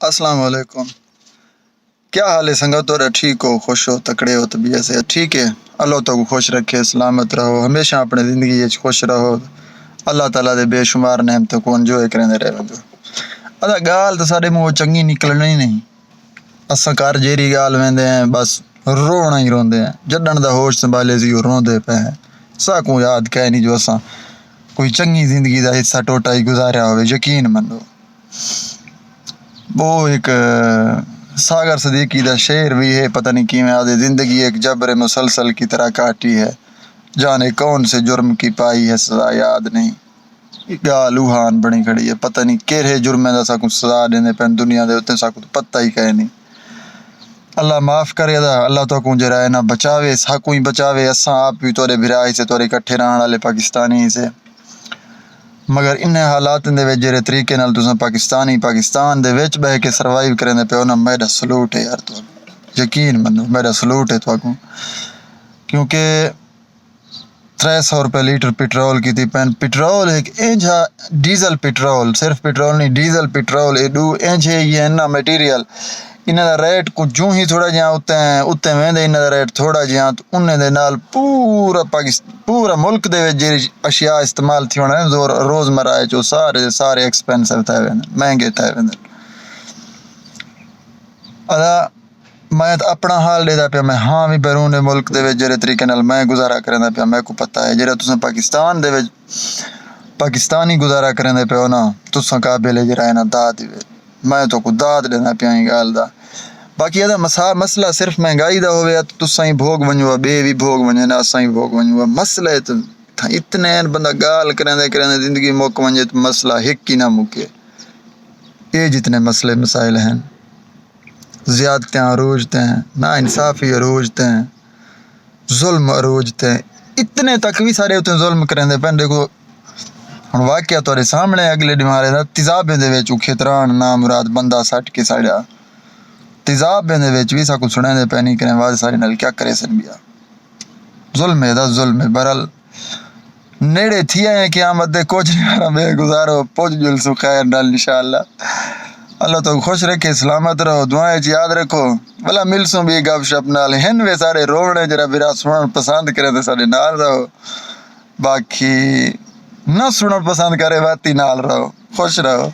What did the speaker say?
السلام علیکم. کیا حال ہے سنگت؟ اور ٹھیک ہو، خوش ہو، تکڑے ہو، طبیعت سے ٹھیک ہے؟ اللہ تو خوش رکھے، سلامت رہو، ہمیشہ اپنے زندگی وچ خوش رہو. اللہ تعالیٰ دے بے شمار نعمتوں کو انجوائے کرتے رہو. ادا گال تو سارے منہ چنگی نکلنا ہی نہیں. اساں کر جیری گال ویندے ہیں بس رونا ہی روندے ہیں. جڈن دا ہوش سنبھالے سی وہ روندے پے ہیں. ساکوں یاد کہ نہیں جو اساں کوئی چنگی زندگی دا حصہ ٹوٹا ہی گزاریا ہوئے. یقین منو وہ ایک ساگر صدیقی دا شعر بھی ہے، پتہ نہیں کیویں آدھے، زندگی ایک جبر مسلسل کی طرح کاٹی ہے، جانے کون سے جرم کی پائی ہے سزا یاد نہیں. گال لوہان بنی کھڑی ہے، پتہ نہیں کہڑے جرمیں دا ساکوں سزا دیندے پین دنیا دے اتنے، ساکوں پتہ ہی کہ نہیں. اللہ معاف کرے دا، اللہ تو کو جرائے نہ بچاوے، ساکوں ہی بچاوے. اساں آپ بھی تورے بھرائی سے، تورے کٹھے رہن والے پاکستانی سے، مگر ان حالات دے وچ جڑے طریقے نال تساں پاکستان دے وچ بہ کے سروائیو کرنے پے ہو نا، میرا سلوٹ ہے یار. تو یقین منو میرا سلوٹ ہے تو کو، کیونکہ 300 روپے لیٹر پٹرول کی تھی پین. پٹرول ایک انجا ڈیزل پٹرول، صرف پٹرول نہیں، ڈیزل پٹرول ایڈو انج ہے یہ نا میٹیریل. انہاں دا ریٹ کو جو ہی تھوڑا جہاں اتنے ویندے، انہاں دا ریٹ تھوڑا جہاں انہیں دے نال پورا ملک دے وچ جڑی اشیاء استعمال تھی ہونا روز مرہ جو سارے ایکسپینسو تھے ویندے، مہنگے تھے ویندے. ادا میں اپنا حال دے پیا، میں ہاں بھی بیرون ملک دے وچ جڑے طریقے نال میں گزارا کرندا پیا، میرے کو پتہ ہے. جڑا تساں پاکستان دے وچ پاکستانی گزارا کرندے پے ہو نا، تساں قابل جڑا ہے نا داد. میں تو کو داد دینا پیا ہی گال دا. باقی یہ مسئلہ صرف مہنگائی دا ہوئے تو تساں ہی بھوگ ونجو، بے بھی بھوگ ونجے نا، اساں ہی بھوگ ونجو. مسئلہ ہے تو اتنے بندہ گال کرندے زندگی مک ونجے تو مسئلہ ہک ہی نہ مکے. یہ جتنے مسئلے مسائل ہیں، زیادتیاں عروجتے ہیں، نا انصافی عروجتے ہیں، ظلم عروجتے ہیں. اتنے تک بھی سارے اتنے ظلم کرندے پین. دیکھو ہن واقعہ تورے سامنے اگلے ڈیمارے دا تیزاب دے وچ کھیتران نام مراد بندہ سٹ کے سڑیا. تیزاب دے وچ بھی ساکو سنے دے پے نہیں کریں واز سارے نال کیا کرے سن بیا. ظلم ہے دا ظلم ہے. بہرحال نیڑے تھی ہیں قیامت دے کچھ نہیں بے گزارو پوچھ جلسو خیر نال انشاءاللہ. اللہ تو خوش رکھے، سلامت رہو، دعائیں یاد رکھو. بلا ملسوں بھی گپ شپ نال ہن وے سارے رونے جرا برا سنن پسند کرے تے سارے نال رہو، باقی نہ سنن پسند کرے واتی نال رہو. خوش رہو.